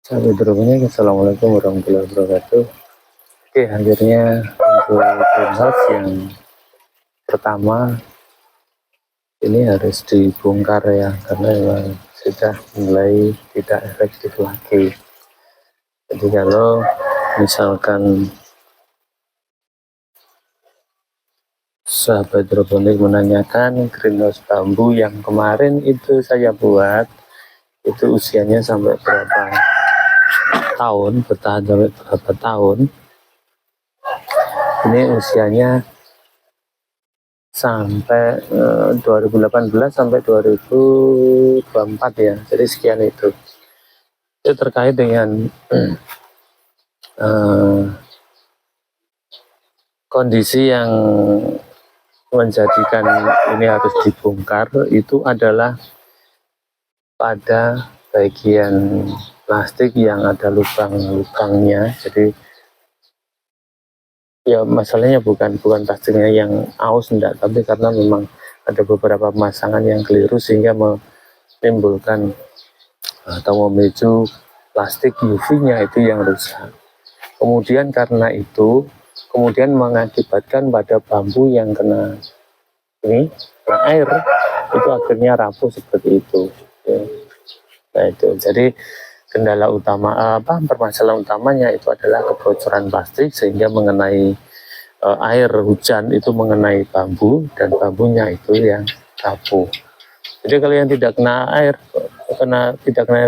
Sampai berikutnya, assalamualaikum warahmatullahi wabarakatuh. Oke, akhirnya untuk greenhouse yang pertama ini harus dibongkar ya, karena memang sudah mulai tidak efektif lagi. Jadi kalau misalkan sahabat hidroponik menanyakan greenhouse bambu yang kemarin itu saya buat, itu usianya sampai berapa tahun, bertahan sampai berapa tahun. Ini usianya sampai 2018 sampai 2024 ya, jadi sekian itu terkait dengan kondisi yang menjadikan ini harus dibongkar itu adalah pada bagian plastik yang ada lubang-lubangnya. Jadi ya masalahnya bukan plastiknya yang aus, enggak, tapi karena memang ada beberapa pemasangan yang keliru sehingga menimbulkan atau memicu plastik UV-nya itu yang rusak. Kemudian karena itu kemudian mengakibatkan pada bambu yang kena air itu akhirnya rapuh seperti itu ya. Nah itu jadi kendala utama permasalahan utamanya itu adalah kebocoran plastik sehingga mengenai air hujan itu mengenai bambu dan bambunya itu yang rapuh. Jadi kalau yang tidak kena air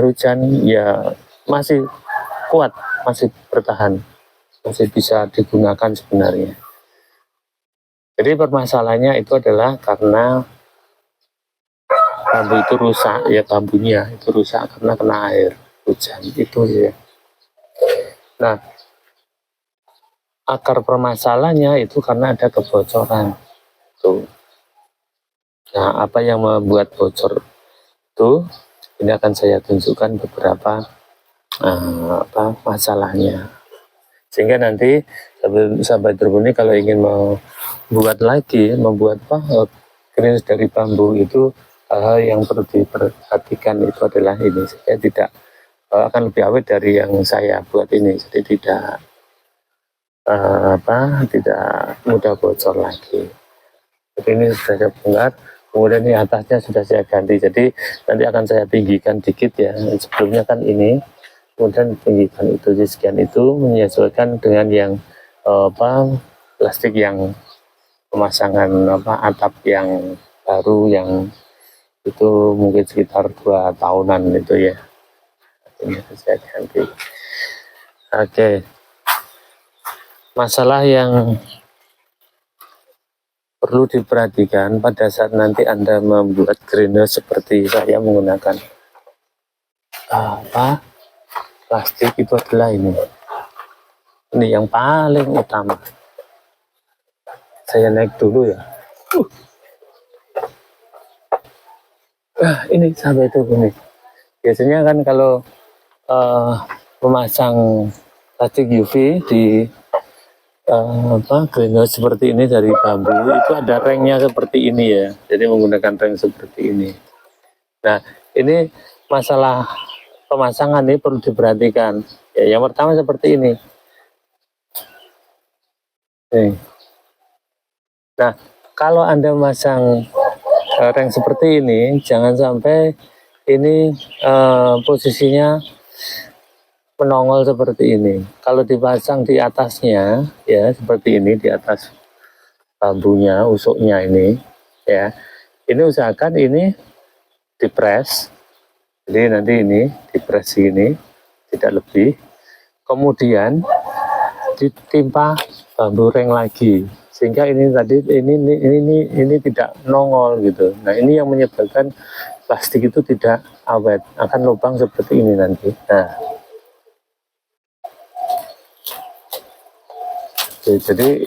hujan ya masih kuat, masih bertahan, masih bisa digunakan sebenarnya. Jadi permasalahannya itu adalah karena bambu itu rusak ya, bambunya itu rusak karena kena air hujan itu ya. Nah, akar permasalahannya itu karena ada kebocoran tuh. Nah, apa yang membuat bocor itu ini akan saya tunjukkan beberapa masalahnya, sehingga nanti sahabat hidroponik kalau ingin membuat greenhouse dari bambu itu hal yang perlu diperhatikan itu adalah ini, saya tidak akan lebih awet dari yang saya buat ini, jadi tidak mudah bocor lagi. Jadi ini sudah saya bongkar, kemudian ini atasnya sudah saya ganti, jadi nanti akan saya tinggikan dikit ya. Sebelumnya kan ini, kemudian tinggikan itu sekian, itu menyesuaikan dengan yang plastik yang pemasangan atap yang baru yang itu mungkin sekitar 2 tahunan itu ya. Ini saya ganti. Oke. Masalah yang perlu diperhatikan pada saat nanti Anda membuat greenhouse seperti saya menggunakan plastik itu adalah ini yang paling utama. Saya naik dulu ya. Ini sampai itu ini. Biasanya kan kalau memasang plastik UV di greenhouse seperti ini dari bambu itu ada ringnya seperti ini ya, jadi menggunakan ring seperti ini. Nah, ini masalah pemasangan ini perlu diperhatikan ya. Yang pertama seperti ini nih. Nah, kalau Anda memasang ring seperti ini, jangan sampai ini posisinya menongol seperti ini. Kalau dipasang di atasnya ya seperti ini, di atas bambunya, usuknya ini ya, ini usahakan ini dipres. Jadi nanti ini dipres ini tidak lebih, kemudian ditimpa bambu ring lagi sehingga ini tadi ini tidak nongol gitu. Nah, ini yang menyebabkan plastik itu tidak awet, akan lubang seperti ini nanti. Nah, jadi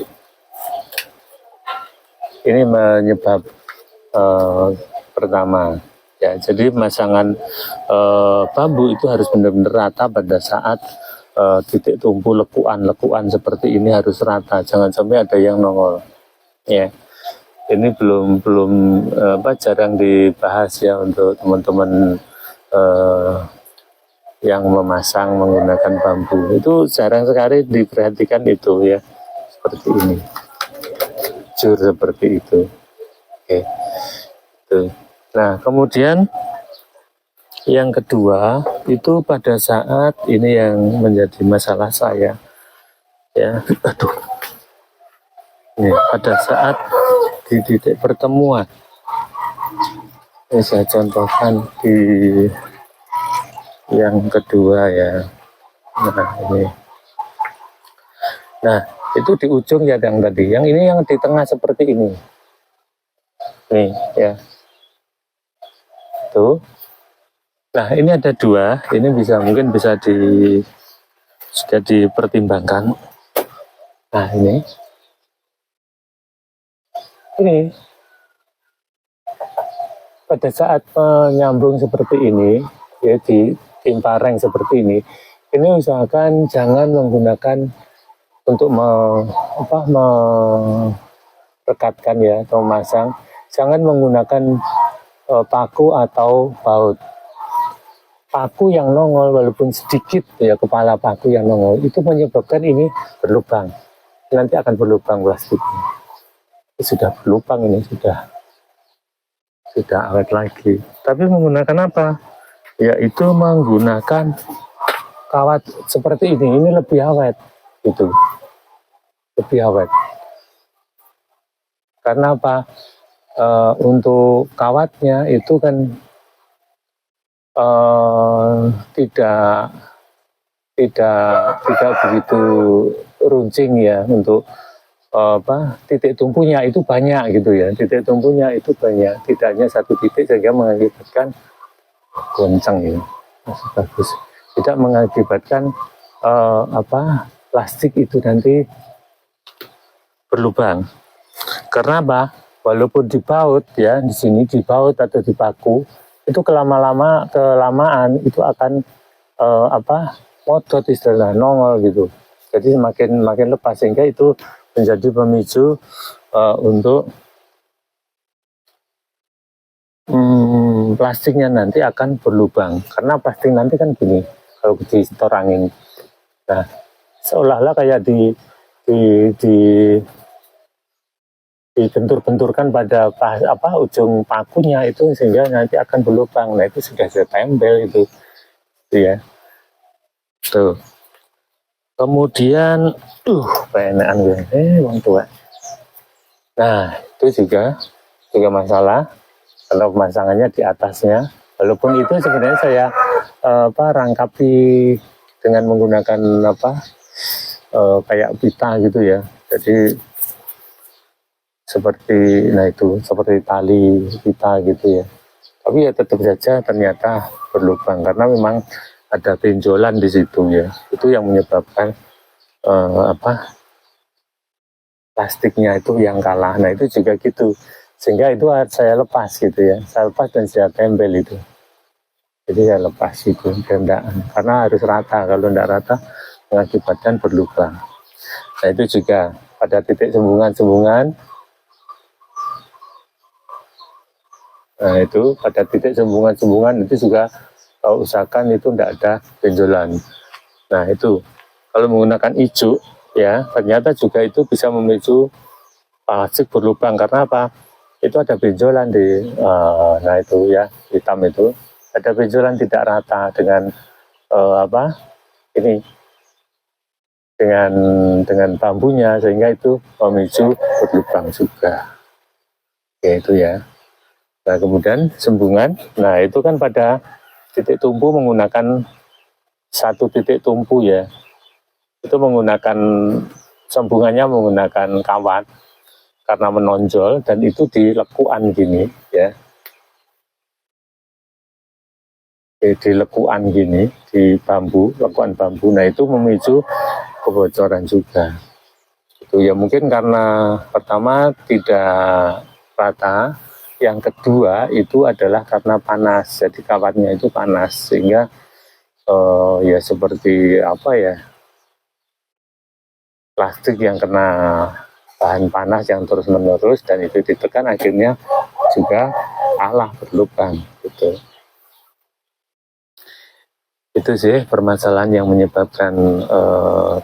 ini menyebab pertama ya. Jadi pemasangan bambu itu harus benar-benar rata pada saat titik tumpu lekuan seperti ini harus rata, jangan sampai ada yang nongol ya. Ini belum jarang dibahas ya untuk teman-teman yang memasang menggunakan bambu. Itu jarang sekali diperhatikan itu ya, seperti ini, jur seperti itu. Oke, itu. Nah, kemudian yang kedua itu pada saat ini yang menjadi masalah saya ya, aduh, ini pada saat di titik pertemuan. Ini saya contohkan di yang kedua ya. Nah ini, nah itu di ujung ya yang tadi. Yang ini yang di tengah seperti ini. Nih ya, tuh. Nah ini ada dua. Ini bisa mungkin bisa sudah dipertimbangkan. Nah ini pada saat menyambung seperti ini ya, di timpareng seperti ini usahakan jangan menggunakan untuk merekatkan ya atau memasang, jangan menggunakan paku atau baut. Paku yang nongol walaupun sedikit ya, kepala paku yang nongol itu menyebabkan ini berlubang, nanti akan berlubang plastiknya. Sudah berlubang, ini sudah awet lagi. Tapi menggunakan apa? Yaitu menggunakan kawat seperti ini lebih awet, gitu. Lebih awet. Karena apa? Untuk kawatnya itu kan tidak begitu runcing ya, untuk titik tumpunya itu banyak gitu ya, titik tumpunya itu banyak, tidak hanya satu titik sehingga mengakibatkan goncang ya, bagus, tidak mengakibatkan plastik itu nanti berlubang. Karena apa? Walaupun dibaut ya, di sini dibaut atau dipaku, itu kelamaan itu akan modot istilah, nongol gitu. Jadi makin lepas, sehingga itu menjadi pemicu untuk plastiknya nanti akan berlubang. Karena plastik nanti kan gini, kalau disetor angin, nah seolah-olah kayak dibentur-benturkan pada ujung pakunya itu, sehingga nanti akan berlubang. Nah itu sudah tempel itu ya. Tuh. Kemudian penakan gue wong tua. Nah itu juga masalah kalau pemasangannya di atasnya, walaupun itu sebenarnya saya rangkapi dengan menggunakan kayak pita gitu ya. Jadi seperti seperti tali pita gitu ya. Tapi ya tetap saja ternyata berlubang karena memang ada benjolan di situ ya. Itu yang menyebabkan plastiknya itu yang kalah. Nah itu juga gitu, sehingga itu saya lepas gitu ya, saya lepas dan saya tempel itu. Jadi saya lepas itu gendaan, karena harus rata, kalau tidak rata mengakibatkan berlubang. Nah itu juga pada titik sembungan. Nah itu pada titik sembungan itu juga usahakan itu tidak ada benjolan. Nah itu kalau menggunakan ijuk ya, ternyata juga itu bisa memicu plastik berlubang. Karena apa? Itu ada benjolan di nah itu ya, hitam itu ada benjolan tidak rata dengan ini dengan bambunya, sehingga itu memicu berlubang juga. Oke, itu ya. Nah kemudian sembungan, nah itu kan pada titik tumpu menggunakan satu titik tumpu ya, itu menggunakan sambungannya menggunakan kawat karena menonjol, dan itu di lekuan gini ya, di lekuan gini, di bambu, lekuan bambu. Nah itu memicu kebocoran juga. Itu ya mungkin karena pertama tidak rata, yang kedua itu adalah karena panas, jadi kawatnya itu panas, sehingga ya seperti plastik yang kena bahan panas yang terus menerus, dan itu ditekan akhirnya juga kalah berlubang gitu. Itu sih permasalahan yang menyebabkan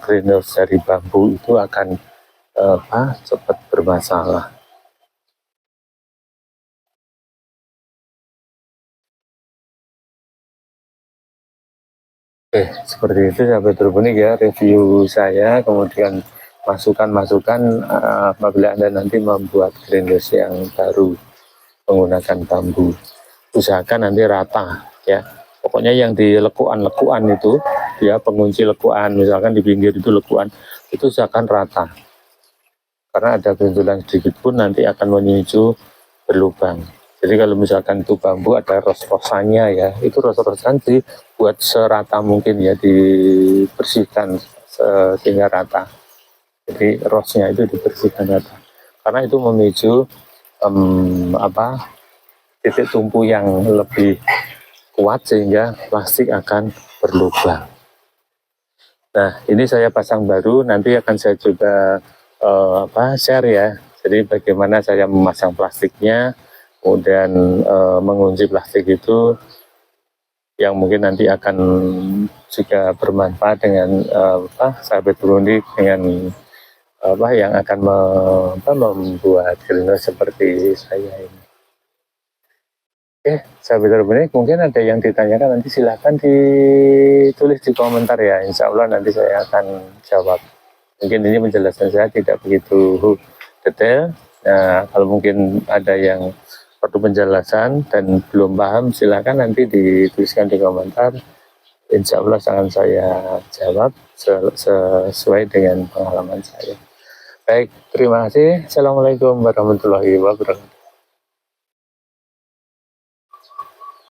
greenhouse dari bambu itu akan cepat bermasalah. Oke, seperti itu sahabat Hidroponik ya review saya, kemudian masukan-masukan apabila Anda nanti membuat greenhouse yang baru menggunakan bambu. Usahakan nanti rata ya. Pokoknya yang di lekuan-lekuan itu ya, pengunci lekuan, misalkan di pinggir itu lekuan, itu usahakan rata. Karena ada bentulan sedikit pun nanti akan memicu berlubang. Jadi kalau misalkan itu bambu ada ros-rosannya ya, itu ros-rosan dibuat serata mungkin ya, dibersihkan sehingga rata. Jadi rosnya itu dibersihkan rata. Karena itu memicu titik tumpu yang lebih kuat sehingga plastik akan berlubang. Nah, ini saya pasang baru, nanti akan saya coba share ya. Jadi bagaimana saya memasang plastiknya, kemudian mengunci plastik itu yang mungkin nanti akan juga bermanfaat dengan sahabat Hidroponik, dengan yang akan membuat greenhouse seperti saya ini. Oke, sahabat Hidroponik, mungkin ada yang ditanyakan, nanti silahkan ditulis di komentar ya. Insya Allah nanti saya akan jawab. Mungkin ini penjelasan saya tidak begitu detail. Nah, kalau mungkin ada yang perlu penjelasan dan belum paham, silakan nanti dituliskan di komentar. Insya Allah akan saya jawab sesuai dengan pengalaman saya. Baik, terima kasih. Assalamualaikum warahmatullahi wabarakatuh.